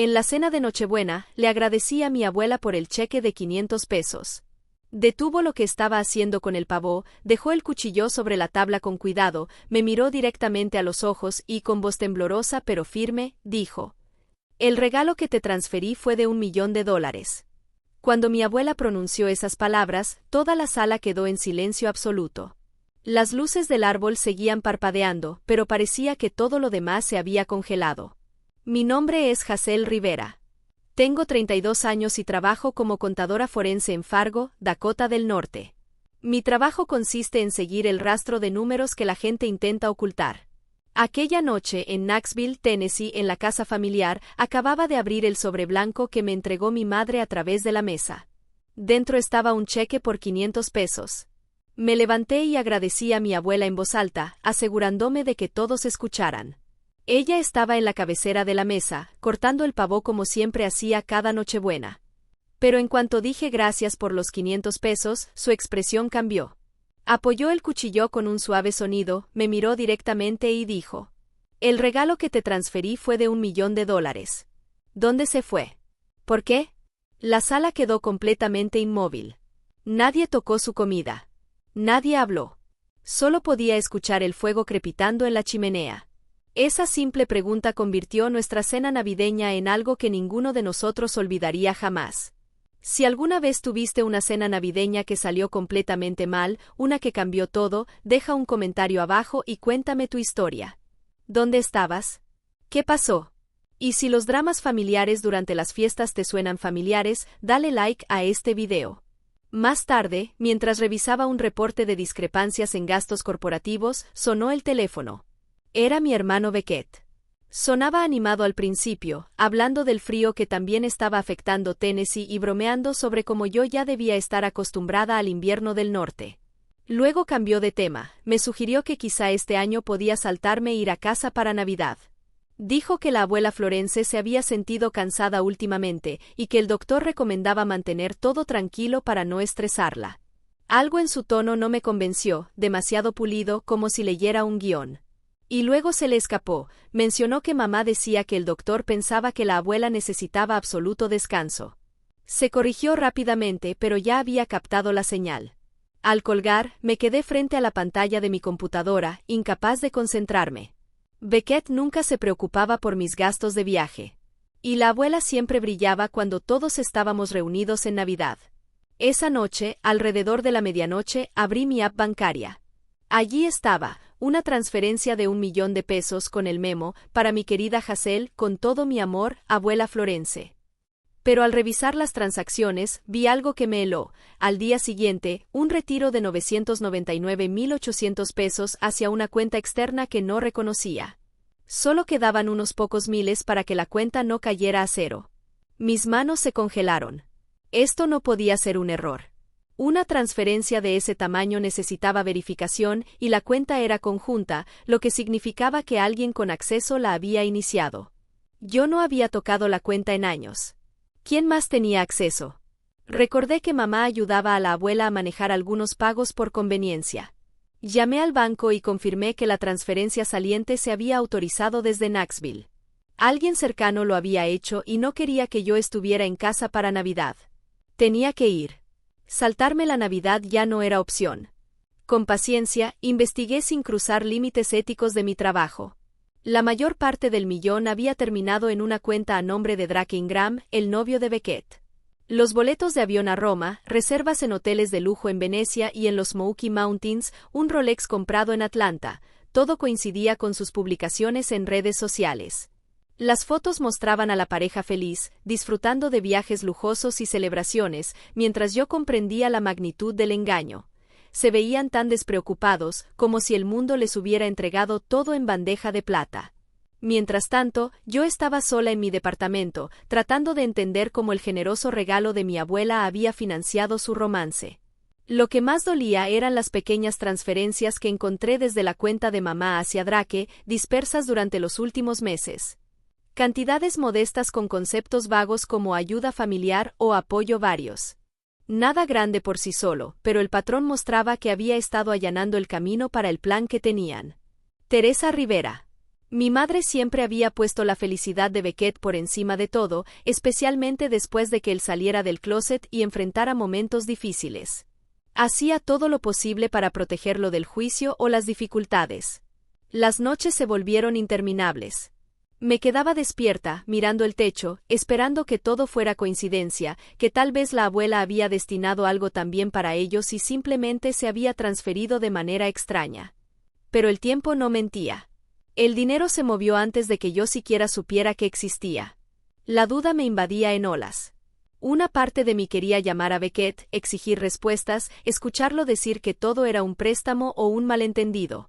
En la cena de Nochebuena, le agradecí a mi abuela por el cheque de 500 pesos. Detuvo lo que estaba haciendo con el pavo, dejó el cuchillo sobre la tabla con cuidado, me miró directamente a los ojos y, con voz temblorosa pero firme, dijo: «El regalo que te transferí fue de $1.000.000». Cuando mi abuela pronunció esas palabras, toda la sala quedó en silencio absoluto. Las luces del árbol seguían parpadeando, pero parecía que todo lo demás se había congelado. Mi nombre es Hazel Rivera. Tengo 32 años y trabajo como contadora forense en Fargo, Dakota del Norte. Mi trabajo consiste en seguir el rastro de números que la gente intenta ocultar. Aquella noche en Knoxville, Tennessee, en la casa familiar, acababa de abrir el sobre blanco que me entregó mi madre a través de la mesa. Dentro estaba un cheque por 500 pesos. Me levanté y agradecí a mi abuela en voz alta, asegurándome de que todos escucharan. Ella estaba en la cabecera de la mesa, cortando el pavo como siempre hacía cada Nochebuena. Pero en cuanto dije gracias por los 500 pesos, su expresión cambió. Apoyó el cuchillo con un suave sonido, me miró directamente y dijo: «El regalo que te transferí fue de $1.000.000. ¿Dónde se fue? ¿Por qué?». La sala quedó completamente inmóvil. Nadie tocó su comida. Nadie habló. Solo podía escuchar el fuego crepitando en la chimenea. Esa simple pregunta convirtió nuestra cena navideña en algo que ninguno de nosotros olvidaría jamás. Si alguna vez tuviste una cena navideña que salió completamente mal, una que cambió todo, deja un comentario abajo y cuéntame tu historia. ¿Dónde estabas? ¿Qué pasó? Y si los dramas familiares durante las fiestas te suenan familiares, dale like a este video. Más tarde, mientras revisaba un reporte de discrepancias en gastos corporativos, sonó el teléfono. Era mi hermano Beckett. Sonaba animado al principio, hablando del frío que también estaba afectando Tennessee y bromeando sobre cómo yo ya debía estar acostumbrada al invierno del norte. Luego cambió de tema, me sugirió que quizá este año podía saltarme ir a casa para Navidad. Dijo que la abuela Florence se había sentido cansada últimamente y que el doctor recomendaba mantener todo tranquilo para no estresarla. Algo en su tono no me convenció, demasiado pulido, como si leyera un guión. Y luego se le escapó, mencionó que mamá decía que el doctor pensaba que la abuela necesitaba absoluto descanso. Se corrigió rápidamente, pero ya había captado la señal. Al colgar, me quedé frente a la pantalla de mi computadora, incapaz de concentrarme. Beckett nunca se preocupaba por mis gastos de viaje. Y la abuela siempre brillaba cuando todos estábamos reunidos en Navidad. Esa noche, alrededor de la medianoche, abrí mi app bancaria. Allí estaba, una transferencia de $1.000.000 con el memo: «Para mi querida Hazel, con todo mi amor, abuela Florence». Pero al revisar las transacciones, vi algo que me heló. Al día siguiente, un retiro de $999.800 hacia una cuenta externa que no reconocía. Solo quedaban unos pocos miles para que la cuenta no cayera a cero. Mis manos se congelaron. Esto no podía ser un error. Una transferencia de ese tamaño necesitaba verificación y la cuenta era conjunta, lo que significaba que alguien con acceso la había iniciado. Yo no había tocado la cuenta en años. ¿Quién más tenía acceso? Recordé que mamá ayudaba a la abuela a manejar algunos pagos por conveniencia. Llamé al banco y confirmé que la transferencia saliente se había autorizado desde Knoxville. Alguien cercano lo había hecho y no quería que yo estuviera en casa para Navidad. Tenía que ir. Saltarme la Navidad ya no era opción. Con paciencia, investigué sin cruzar límites éticos de mi trabajo. La mayor parte del millón había terminado en una cuenta a nombre de Drake Ingram, el novio de Beckett. Los boletos de avión a Roma, reservas en hoteles de lujo en Venecia y en los Smoky Mountains, un Rolex comprado en Atlanta, todo coincidía con sus publicaciones en redes sociales. Las fotos mostraban a la pareja feliz, disfrutando de viajes lujosos y celebraciones, mientras yo comprendía la magnitud del engaño. Se veían tan despreocupados, como si el mundo les hubiera entregado todo en bandeja de plata. Mientras tanto, yo estaba sola en mi departamento, tratando de entender cómo el generoso regalo de mi abuela había financiado su romance. Lo que más dolía eran las pequeñas transferencias que encontré desde la cuenta de mamá hacia Drake, dispersas durante los últimos meses. Cantidades modestas con conceptos vagos como ayuda familiar o apoyo varios. Nada grande por sí solo, pero el patrón mostraba que había estado allanando el camino para el plan que tenían. Teresa Rivera. Mi madre siempre había puesto la felicidad de Beckett por encima de todo, especialmente después de que él saliera del closet y enfrentara momentos difíciles. Hacía todo lo posible para protegerlo del juicio o las dificultades. Las noches se volvieron interminables. Me quedaba despierta, mirando el techo, esperando que todo fuera coincidencia, que tal vez la abuela había destinado algo también para ellos y simplemente se había transferido de manera extraña. Pero el tiempo no mentía. El dinero se movió antes de que yo siquiera supiera que existía. La duda me invadía en olas. Una parte de mí quería llamar a Beckett, exigir respuestas, escucharlo decir que todo era un préstamo o un malentendido.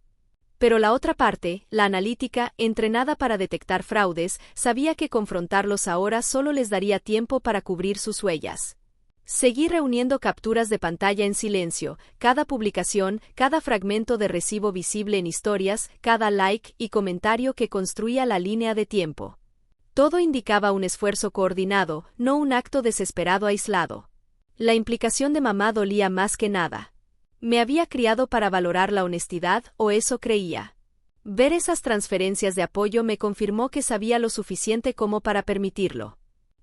Pero la otra parte, la analítica, entrenada para detectar fraudes, sabía que confrontarlos ahora solo les daría tiempo para cubrir sus huellas. Seguí reuniendo capturas de pantalla en silencio, cada publicación, cada fragmento de recibo visible en historias, cada like y comentario que construía la línea de tiempo. Todo indicaba un esfuerzo coordinado, no un acto desesperado aislado. La implicación de mamá dolía más que nada. Me había criado para valorar la honestidad, o eso creía. Ver esas transferencias de apoyo me confirmó que sabía lo suficiente como para permitirlo.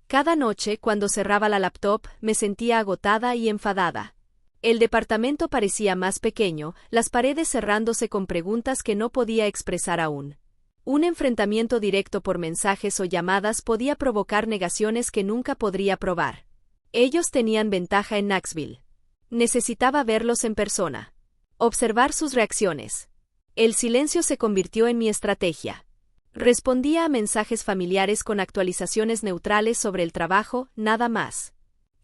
Cada noche, cuando cerraba la laptop, me sentía agotada y enfadada. El departamento parecía más pequeño, las paredes cerrándose con preguntas que no podía expresar aún. Un enfrentamiento directo por mensajes o llamadas podía provocar negaciones que nunca podría probar. Ellos tenían ventaja en Knoxville. Necesitaba verlos en persona. Observar sus reacciones. El silencio se convirtió en mi estrategia. Respondía a mensajes familiares con actualizaciones neutrales sobre el trabajo, nada más.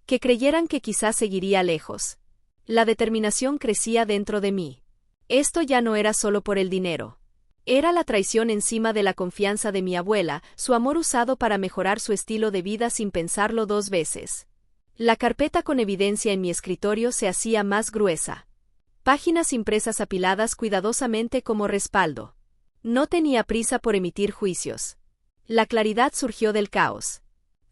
Que creyeran que quizás seguiría lejos. La determinación crecía dentro de mí. Esto ya no era solo por el dinero. Era la traición encima de la confianza de mi abuela, su amor usado para mejorar su estilo de vida sin pensarlo dos veces. La carpeta con evidencia en mi escritorio se hacía más gruesa. Páginas impresas apiladas cuidadosamente como respaldo. No tenía prisa por emitir juicios. La claridad surgió del caos.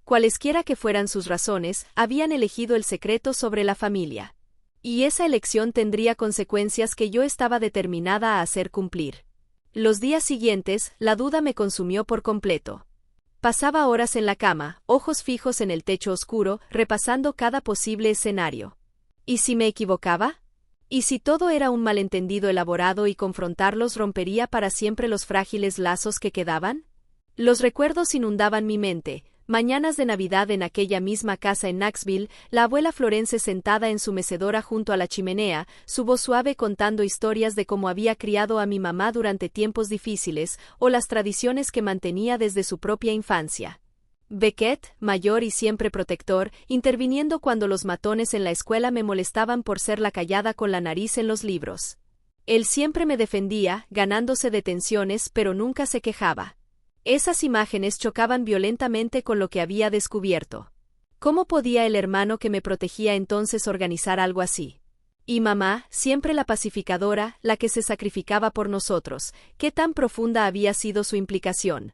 Cualesquiera que fueran sus razones, habían elegido el secreto sobre la familia. Y esa elección tendría consecuencias que yo estaba determinada a hacer cumplir. Los días siguientes, la duda me consumió por completo. Pasaba horas en la cama, ojos fijos en el techo oscuro, repasando cada posible escenario. ¿Y si me equivocaba? ¿Y si todo era un malentendido elaborado y confrontarlos rompería para siempre los frágiles lazos que quedaban? Los recuerdos inundaban mi mente. Mañanas de Navidad en aquella misma casa en Knoxville, la abuela Florence sentada en su mecedora junto a la chimenea, su voz suave contando historias de cómo había criado a mi mamá durante tiempos difíciles, o las tradiciones que mantenía desde su propia infancia. Beckett, mayor y siempre protector, interviniendo cuando los matones en la escuela me molestaban por ser la callada con la nariz en los libros. Él siempre me defendía, ganándose detenciones, pero nunca se quejaba. Esas imágenes chocaban violentamente con lo que había descubierto. ¿Cómo podía el hermano que me protegía entonces organizar algo así? Y mamá, siempre la pacificadora, la que se sacrificaba por nosotros, ¿qué tan profunda había sido su implicación?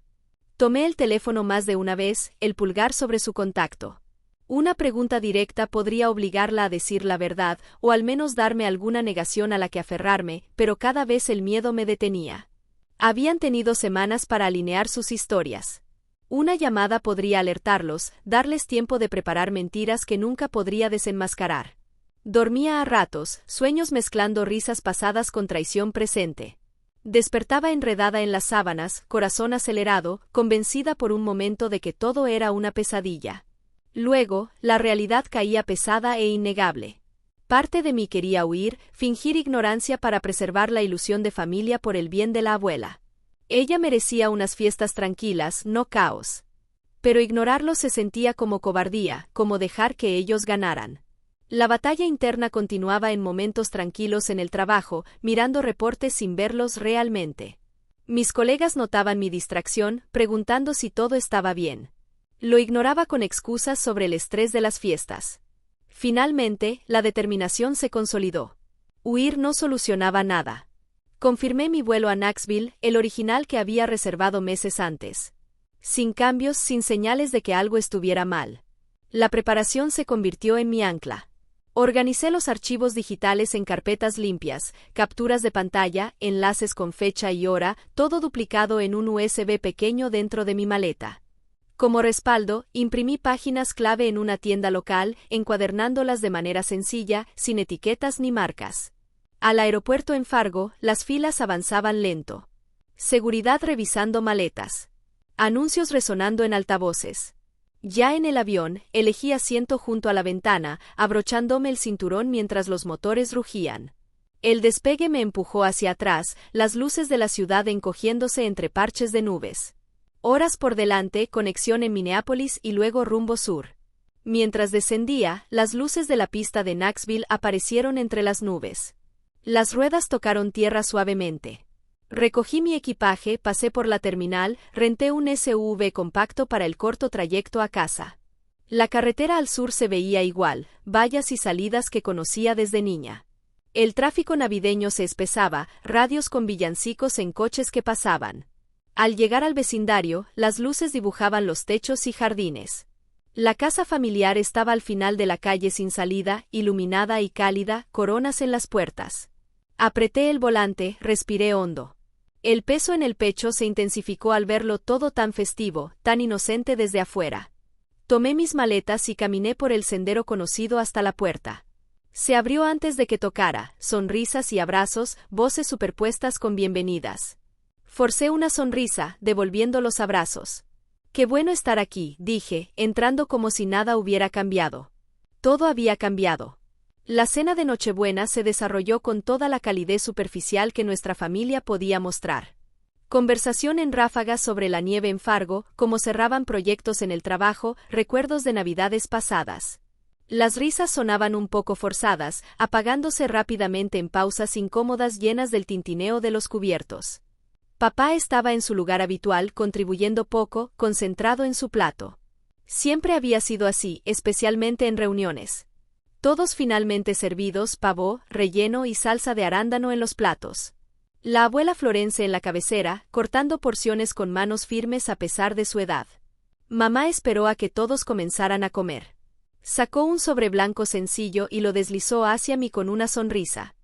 Tomé el teléfono más de una vez, el pulgar sobre su contacto. Una pregunta directa podría obligarla a decir la verdad, o al menos darme alguna negación a la que aferrarme, pero cada vez el miedo me detenía. Habían tenido semanas para alinear sus historias. Una llamada podría alertarlos, darles tiempo de preparar mentiras que nunca podría desenmascarar. Dormía a ratos, sueños mezclando risas pasadas con traición presente. Despertaba enredada en las sábanas, corazón acelerado, convencida por un momento de que todo era una pesadilla. Luego, la realidad caía pesada e innegable. Parte de mí quería huir, fingir ignorancia para preservar la ilusión de familia por el bien de la abuela. Ella merecía unas fiestas tranquilas, no caos. Pero ignorarlo se sentía como cobardía, como dejar que ellos ganaran. La batalla interna continuaba en momentos tranquilos en el trabajo, mirando reportes sin verlos realmente. Mis colegas notaban mi distracción, preguntando si todo estaba bien. Lo ignoraba con excusas sobre el estrés de las fiestas. Finalmente, la determinación se consolidó. Huir no solucionaba nada. Confirmé mi vuelo a Knoxville, el original que había reservado meses antes. Sin cambios, sin señales de que algo estuviera mal. La preparación se convirtió en mi ancla. Organicé los archivos digitales en carpetas limpias, capturas de pantalla, enlaces con fecha y hora, todo duplicado en un USB pequeño dentro de mi maleta. Como respaldo, imprimí páginas clave en una tienda local, encuadernándolas de manera sencilla, sin etiquetas ni marcas. Al aeropuerto en Fargo, las filas avanzaban lento. Seguridad revisando maletas. Anuncios resonando en altavoces. Ya en el avión, elegí asiento junto a la ventana, abrochándome el cinturón mientras los motores rugían. El despegue me empujó hacia atrás, las luces de la ciudad encogiéndose entre parches de nubes. Horas por delante, conexión en Minneapolis y luego rumbo sur. Mientras descendía, las luces de la pista de Knoxville aparecieron entre las nubes. Las ruedas tocaron tierra suavemente. Recogí mi equipaje, pasé por la terminal, renté un SUV compacto para el corto trayecto a casa. La carretera al sur se veía igual, vallas y salidas que conocía desde niña. El tráfico navideño se espesaba, radios con villancicos en coches que pasaban. Al llegar al vecindario, las luces dibujaban los techos y jardines. La casa familiar estaba al final de la calle sin salida, iluminada y cálida, coronas en las puertas. Apreté el volante, respiré hondo. El peso en el pecho se intensificó al verlo todo tan festivo, tan inocente desde afuera. Tomé mis maletas y caminé por el sendero conocido hasta la puerta. Se abrió antes de que tocara, sonrisas y abrazos, voces superpuestas con bienvenidas. Forcé una sonrisa, devolviendo los abrazos. Qué bueno estar aquí, dije, entrando como si nada hubiera cambiado. Todo había cambiado. La cena de Nochebuena se desarrolló con toda la calidez superficial que nuestra familia podía mostrar. Conversación en ráfagas sobre la nieve en Fargo, cómo cerraban proyectos en el trabajo, recuerdos de navidades pasadas. Las risas sonaban un poco forzadas, apagándose rápidamente en pausas incómodas llenas del tintineo de los cubiertos. Papá estaba en su lugar habitual, contribuyendo poco, concentrado en su plato. Siempre había sido así, especialmente en reuniones. Todos finalmente servidos, pavó, relleno y salsa de arándano en los platos. La abuela Florence en la cabecera, cortando porciones con manos firmes a pesar de su edad. Mamá esperó a que todos comenzaran a comer. Sacó un sobre blanco sencillo y lo deslizó hacia mí con una sonrisa.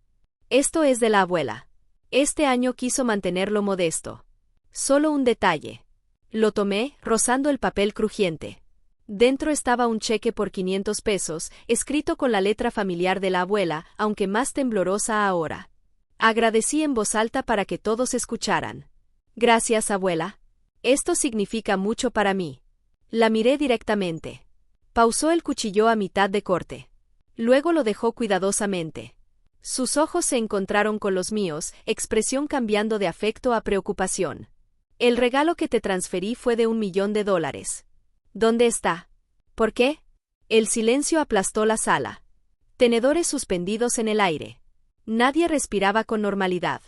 Esto es de la abuela. Este año quiso mantenerlo modesto. Solo un detalle. Lo tomé, rozando el papel crujiente. Dentro estaba un cheque por 500 pesos, escrito con la letra familiar de la abuela, aunque más temblorosa ahora. Agradecí en voz alta para que todos escucharan. Gracias, abuela. Esto significa mucho para mí. La miré directamente. Pausó el cuchillo a mitad de corte. Luego lo dejó cuidadosamente. Sus ojos se encontraron con los míos, expresión cambiando de afecto a preocupación. El regalo que te transferí fue de $1 millón. ¿Dónde está? ¿Por qué? El silencio aplastó la sala. Tenedores suspendidos en el aire. Nadie respiraba con normalidad.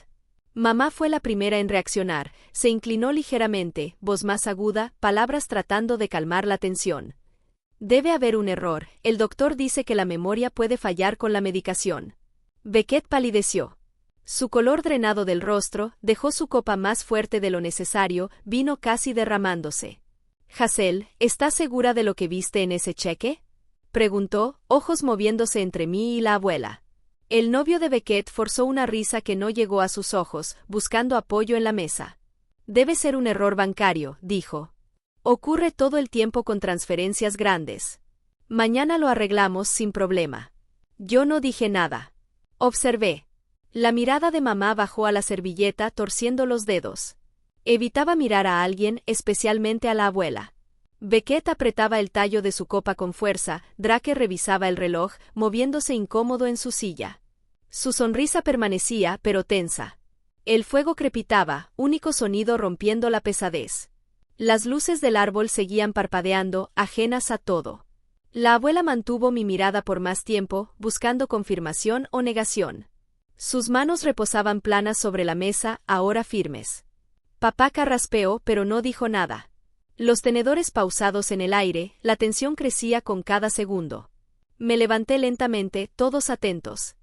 Mamá fue la primera en reaccionar, se inclinó ligeramente, voz más aguda, palabras tratando de calmar la tensión. Debe haber un error, el doctor dice que la memoria puede fallar con la medicación. Beckett palideció. Su color drenado del rostro dejó su copa más fuerte de lo necesario, vino casi derramándose. Hazel, ¿estás segura de lo que viste en ese cheque? Preguntó, ojos moviéndose entre mí y la abuela. El novio de Beckett forzó una risa que no llegó a sus ojos, buscando apoyo en la mesa. Debe ser un error bancario, dijo. Ocurre todo el tiempo con transferencias grandes. Mañana lo arreglamos sin problema. Yo no dije nada. Observé. La mirada de mamá bajó a la servilleta torciendo los dedos. Evitaba mirar a alguien, especialmente a la abuela. Beckett apretaba el tallo de su copa con fuerza, Drake revisaba el reloj, moviéndose incómodo en su silla. Su sonrisa permanecía, pero tensa. El fuego crepitaba, único sonido rompiendo la pesadez. Las luces del árbol seguían parpadeando, ajenas a todo. La abuela mantuvo mi mirada por más tiempo, buscando confirmación o negación. Sus manos reposaban planas sobre la mesa, ahora firmes. Papá carraspeó, pero no dijo nada. Los tenedores pausados en el aire, la tensión crecía con cada segundo. Me levanté lentamente, todos atentos.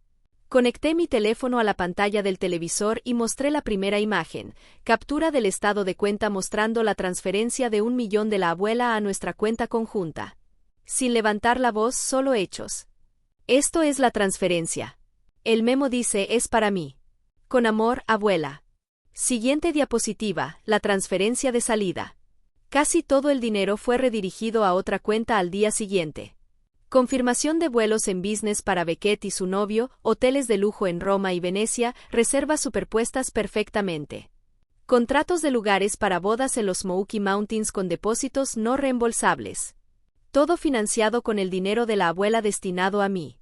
Conecté mi teléfono a la pantalla del televisor y mostré la primera imagen, captura del estado de cuenta mostrando la transferencia de $1 millón de la abuela a nuestra cuenta conjunta. Sin levantar la voz, solo hechos. Esto es la transferencia. El memo dice es para mí. Con amor, abuela. Siguiente diapositiva, la transferencia de salida. Casi todo el dinero fue redirigido a otra cuenta al día siguiente. Confirmación de vuelos en business para Beckett y su novio, hoteles de lujo en Roma y Venecia, reservas superpuestas perfectamente. Contratos de lugares para bodas en los Smoky Mountains con depósitos no reembolsables. Todo financiado con el dinero de la abuela destinado a mí.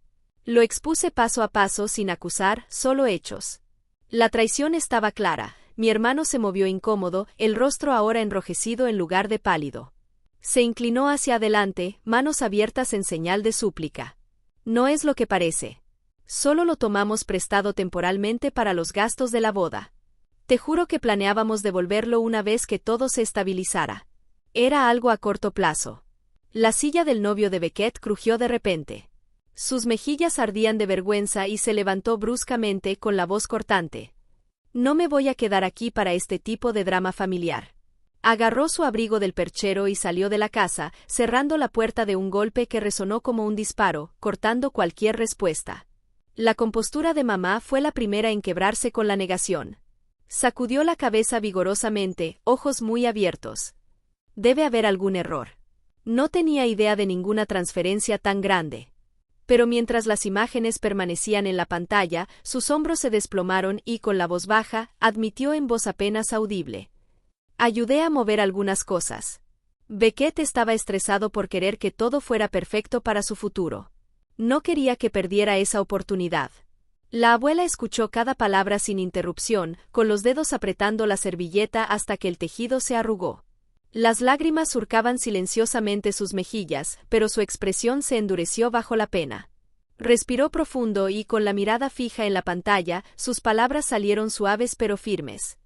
Lo expuse paso a paso sin acusar, solo hechos. La traición estaba clara. Mi hermano se movió incómodo, el rostro ahora enrojecido en lugar de pálido. Se inclinó hacia adelante, manos abiertas en señal de súplica. No es lo que parece. Solo lo tomamos prestado temporalmente para los gastos de la boda. Te juro que planeábamos devolverlo una vez que todo se estabilizara. Era algo a corto plazo. La silla del novio de Beckett crujió de repente. Sus mejillas ardían de vergüenza y se levantó bruscamente con la voz cortante. No me voy a quedar aquí para este tipo de drama familiar. Agarró su abrigo del perchero y salió de la casa, cerrando la puerta de un golpe que resonó como un disparo, cortando cualquier respuesta. La compostura de mamá fue la primera en quebrarse con la negación. Sacudió la cabeza vigorosamente, ojos muy abiertos. Debe haber algún error. No tenía idea de ninguna transferencia tan grande. Pero mientras las imágenes permanecían en la pantalla, sus hombros se desplomaron y, con la voz baja, admitió en voz apenas audible. Ayudé a mover algunas cosas. Beckett estaba estresado por querer que todo fuera perfecto para su futuro. No quería que perdiera esa oportunidad. La abuela escuchó cada palabra sin interrupción, con los dedos apretando la servilleta hasta que el tejido se arrugó. Las lágrimas surcaban silenciosamente sus mejillas, pero su expresión se endureció bajo la pena. Respiró profundo y, con la mirada fija en la pantalla, sus palabras salieron suaves pero firmes.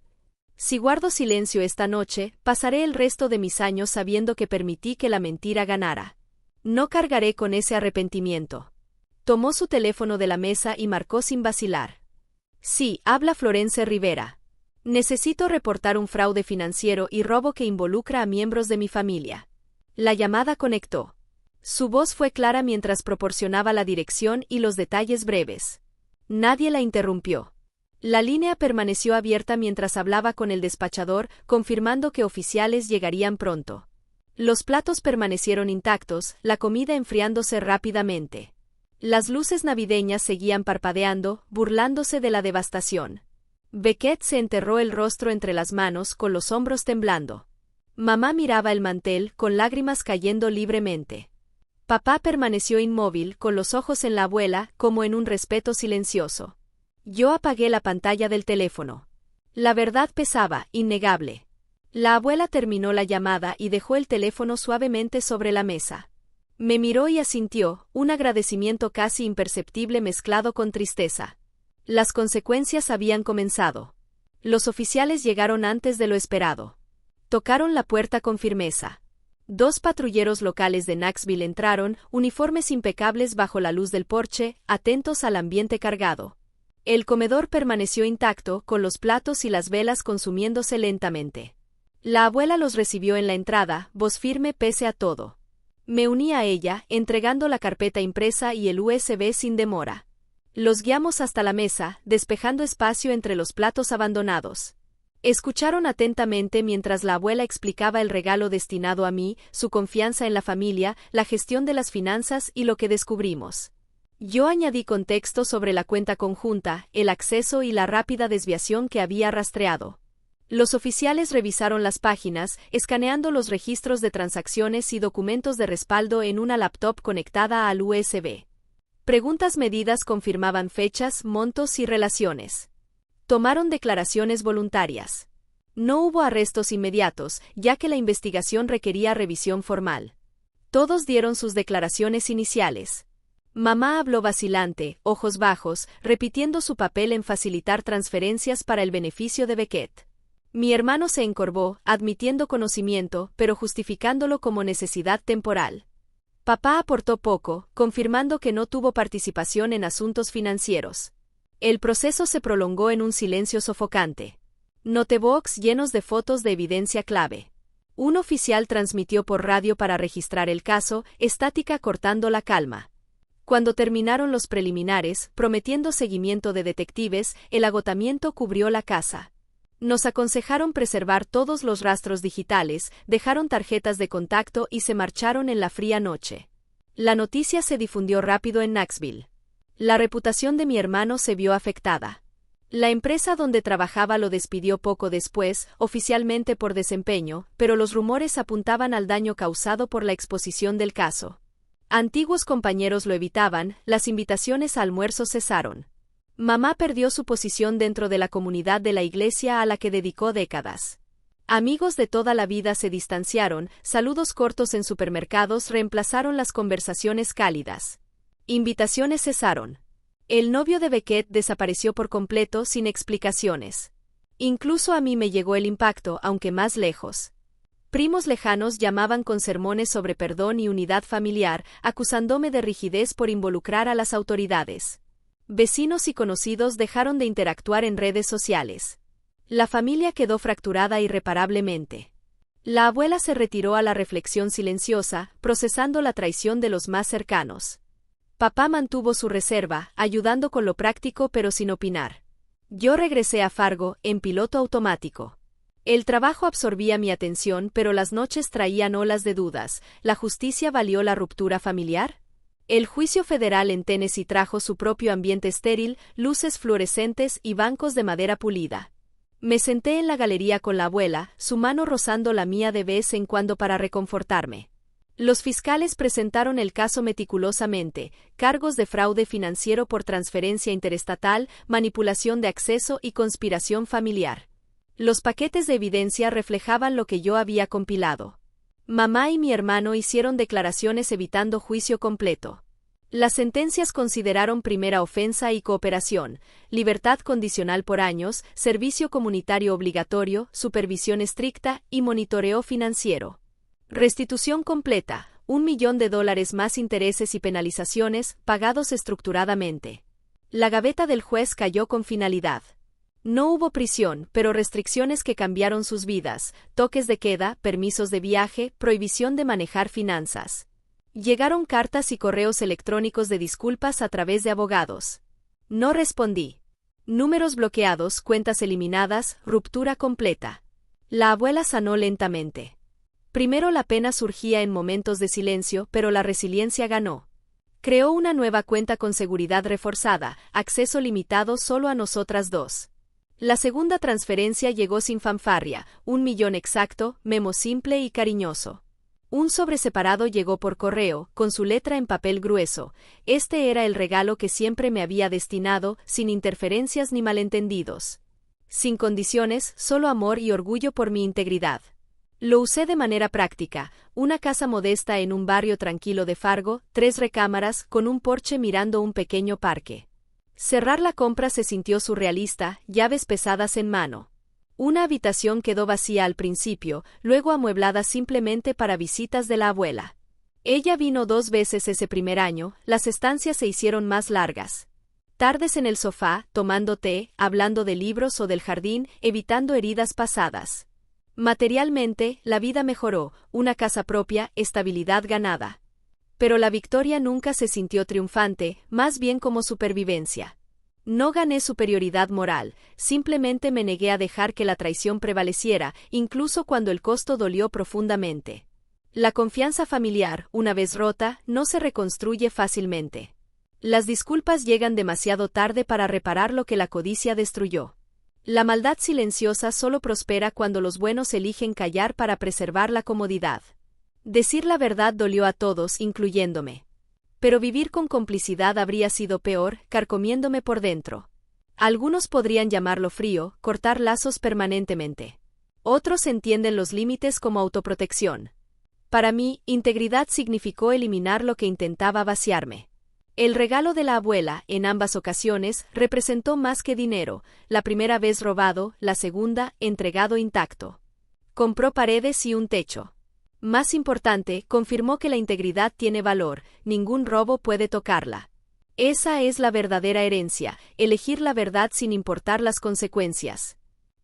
Si guardo silencio esta noche, pasaré el resto de mis años sabiendo que permití que la mentira ganara. No cargaré con ese arrepentimiento. Tomó su teléfono de la mesa y marcó sin vacilar. Sí, habla Florence Rivera. Necesito reportar un fraude financiero y robo que involucra a miembros de mi familia. La llamada conectó. Su voz fue clara mientras proporcionaba la dirección y los detalles breves. Nadie la interrumpió. La línea permaneció abierta mientras hablaba con el despachador, confirmando que oficiales llegarían pronto. Los platos permanecieron intactos, la comida enfriándose rápidamente. Las luces navideñas seguían parpadeando, burlándose de la devastación. Beckett se enterró el rostro entre las manos, con los hombros temblando. Mamá miraba el mantel, con lágrimas cayendo libremente. Papá permaneció inmóvil, con los ojos en la abuela, como en un respeto silencioso. Yo apagué la pantalla del teléfono. La verdad pesaba, innegable. La abuela terminó la llamada y dejó el teléfono suavemente sobre la mesa. Me miró y asintió, un agradecimiento casi imperceptible mezclado con tristeza. Las consecuencias habían comenzado. Los oficiales llegaron antes de lo esperado. Tocaron la puerta con firmeza. 2 patrulleros locales de Knoxville entraron, uniformes impecables bajo la luz del porche, atentos al ambiente cargado. El comedor permaneció intacto, con los platos y las velas consumiéndose lentamente. La abuela los recibió en la entrada, voz firme pese a todo. Me uní a ella, entregando la carpeta impresa y el USB sin demora. Los guiamos hasta la mesa, despejando espacio entre los platos abandonados. Escucharon atentamente mientras la abuela explicaba el regalo destinado a mí, su confianza en la familia, la gestión de las finanzas y lo que descubrimos. Yo añadí contexto sobre la cuenta conjunta, el acceso y la rápida desviación que había rastreado. Los oficiales revisaron las páginas, escaneando los registros de transacciones y documentos de respaldo en una laptop conectada al USB. Preguntas medidas confirmaban fechas, montos y relaciones. Tomaron declaraciones voluntarias. No hubo arrestos inmediatos, ya que la investigación requería revisión formal. Todos dieron sus declaraciones iniciales. Mamá habló vacilante, ojos bajos, repitiendo su papel en facilitar transferencias para el beneficio de Beckett. Mi hermano se encorvó, admitiendo conocimiento, pero justificándolo como necesidad temporal. Papá aportó poco, confirmando que no tuvo participación en asuntos financieros. El proceso se prolongó en un silencio sofocante. Notebooks llenos de fotos de evidencia clave. Un oficial transmitió por radio para registrar el caso, estática cortando la calma. Cuando terminaron los preliminares, prometiendo seguimiento de detectives, el agotamiento cubrió la casa. Nos aconsejaron preservar todos los rastros digitales, dejaron tarjetas de contacto y se marcharon en la fría noche. La noticia se difundió rápido en Knoxville. La reputación de mi hermano se vio afectada. La empresa donde trabajaba lo despidió poco después, oficialmente por desempeño, pero los rumores apuntaban al daño causado por la exposición del caso. Antiguos compañeros lo evitaban, las invitaciones a almuerzo cesaron. Mamá perdió su posición dentro de la comunidad de la iglesia a la que dedicó décadas. Amigos de toda la vida se distanciaron, saludos cortos en supermercados reemplazaron las conversaciones cálidas. Invitaciones cesaron. El novio de Beckett desapareció por completo sin explicaciones. Incluso a mí me llegó el impacto, aunque más lejos. Primos lejanos llamaban con sermones sobre perdón y unidad familiar, acusándome de rigidez por involucrar a las autoridades. Vecinos y conocidos dejaron de interactuar en redes sociales. La familia quedó fracturada irreparablemente. La abuela se retiró a la reflexión silenciosa, procesando la traición de los más cercanos. Papá mantuvo su reserva, ayudando con lo práctico pero sin opinar. Yo regresé a Fargo, en piloto automático. El trabajo absorbía mi atención, pero las noches traían olas de dudas. ¿La justicia valió la ruptura familiar? El juicio federal en Tennessee trajo su propio ambiente estéril, luces fluorescentes y bancos de madera pulida. Me senté en la galería con la abuela, su mano rozando la mía de vez en cuando para reconfortarme. Los fiscales presentaron el caso meticulosamente, cargos de fraude financiero por transferencia interestatal, manipulación de acceso y conspiración familiar. Los paquetes de evidencia reflejaban lo que yo había compilado. Mamá y mi hermano hicieron declaraciones evitando juicio completo. Las sentencias consideraron primera ofensa y cooperación, libertad condicional por años, servicio comunitario obligatorio, supervisión estricta y monitoreo financiero. Restitución completa, $1 millón más intereses y penalizaciones, pagados estructuradamente. La gaveta del juez cayó con finalidad. No hubo prisión, pero restricciones que cambiaron sus vidas, toques de queda, permisos de viaje, prohibición de manejar finanzas. Llegaron cartas y correos electrónicos de disculpas a través de abogados. No respondí. Números bloqueados, cuentas eliminadas, ruptura completa. La abuela sanó lentamente. Primero la pena surgía en momentos de silencio, pero la resiliencia ganó. Creó una nueva cuenta con seguridad reforzada, acceso limitado solo a nosotras dos. La segunda transferencia llegó sin fanfarria, $1 millón exacto, memo simple y cariñoso. Un sobre separado llegó por correo, con su letra en papel grueso. Este era el regalo que siempre me había destinado, sin interferencias ni malentendidos. Sin condiciones, solo amor y orgullo por mi integridad. Lo usé de manera práctica, una casa modesta en un barrio tranquilo de Fargo, 3 recámaras, con un porche mirando un pequeño parque. Cerrar la compra se sintió surrealista, llaves pesadas en mano. Una habitación quedó vacía al principio, luego amueblada simplemente para visitas de la abuela. Ella vino 2 veces ese primer año, las estancias se hicieron más largas. Tardes en el sofá, tomando té, hablando de libros o del jardín, evitando heridas pasadas. Materialmente, la vida mejoró, una casa propia, estabilidad ganada. Pero la victoria nunca se sintió triunfante, más bien como supervivencia. No gané superioridad moral, simplemente me negué a dejar que la traición prevaleciera, incluso cuando el costo dolió profundamente. La confianza familiar, una vez rota, no se reconstruye fácilmente. Las disculpas llegan demasiado tarde para reparar lo que la codicia destruyó. La maldad silenciosa solo prospera cuando los buenos eligen callar para preservar la comodidad. Decir la verdad dolió a todos, incluyéndome. Pero vivir con complicidad habría sido peor, carcomiéndome por dentro. Algunos podrían llamarlo frío, cortar lazos permanentemente. Otros entienden los límites como autoprotección. Para mí, integridad significó eliminar lo que intentaba vaciarme. El regalo de la abuela, en ambas ocasiones, representó más que dinero, la primera vez robado, la segunda, entregado intacto. Compró paredes y un techo. Más importante, confirmó que la integridad tiene valor, ningún robo puede tocarla. Esa es la verdadera herencia, elegir la verdad sin importar las consecuencias.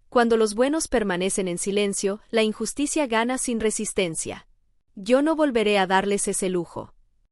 Cuando los buenos permanecen en silencio, la injusticia gana sin resistencia. Yo no volveré a darles ese lujo.